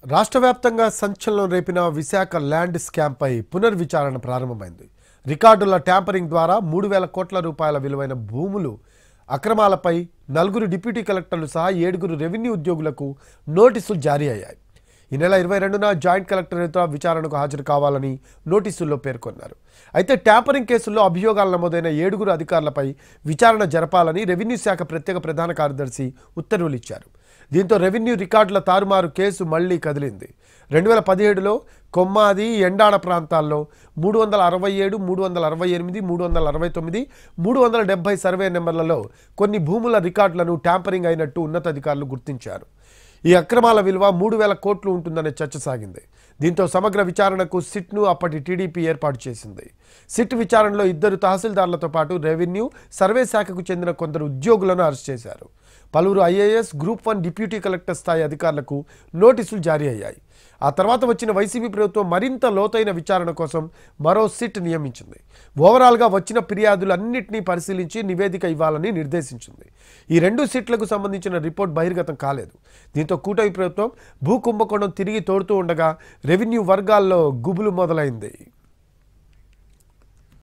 రాష్ట్ర వ్యాప్తంగా సంచలనం రేపిన విశాఖ ల్యాండ్ స్కామ్పై పునర్విచారణ ప్రారంభమైంది. రికార్డుల ట్యాంపరింగ్ ద్వారా 3,000 కోట్ల రూపాయల విలువైన భూములు అక్రమాలపై 4 డిప్యూటీ కలెక్టర్లు సహా 7 రెవెన్యూ ఉద్యోగులకు నోటీసులు జారీ అయ్యాయి. ఈ నెల 22న జాయింట్ కలెక్టర్ ఎదుట విచారణకు హాజరు కావాలని నోటీసుల్లో పేర్కొన్నారు. అయితే ట్యాంపరింగ్ కేసుల్లో అభియోగాలు నమోదైన 7 అధికారులపై విచారణ జరపాలని రెవెన్యూ శాఖ ప్రత్యేక ప్రధాన కార్యదర్శి ఉత్తర్వులు ఇచ్చారు. దీంతో రెవెన్యూ రికార్డుల తారుమారు కేసు మళ్లీ కదిలింది. 2017లో కొమ్మాది, ఎండాడ ప్రాంతాల్లో 367, 368, 369, 370 సర్వే నెంబర్లలో కొన్ని భూముల రికార్డులను ట్యాంపరింగ్ అయినట్టు ఉన్నతాధికారులు గుర్తించారు. ఈ అక్రమాల విలువ 3,000 కోట్లు ఉంటుందనే చర్చ సాగింది. దీంతో సమగ్ర విచారణకు సిట్ను అప్పటి టీడీపీ ఏర్పాటు చేసింది. సిట్ విచారణలో 2 తహసీల్దార్లతో పాటు రెవెన్యూ, సర్వే శాఖకు చెందిన కొందరు ఉద్యోగులను అరెస్ట్ చేశారు. పలువురు ఐఏఎస్, గ్రూప్ 1 డిప్యూటీ కలెక్టర్ స్థాయి అధికారులకు నోటీసులు జారీ అయ్యాయి. ఆ తర్వాత వచ్చిన వైసీపీ ప్రభుత్వం మరింత లోతైన విచారణ కోసం మరో సిట్ నియమించింది. ఓవరాల్గా వచ్చిన ఫిర్యాదులన్నింటినీ పరిశీలించి నివేదిక ఇవ్వాలని నిర్దేశించింది. ఈ 2 సిట్లకు సంబంధించిన రిపోర్ట్ బహిర్గతం కాలేదు. దీంతో కూటమి ప్రభుత్వం భూ కుంభకోణం తిరిగి తోడుతూ ఉండగా రెవెన్యూ వర్గాల్లో గుబులు మొదలైంది.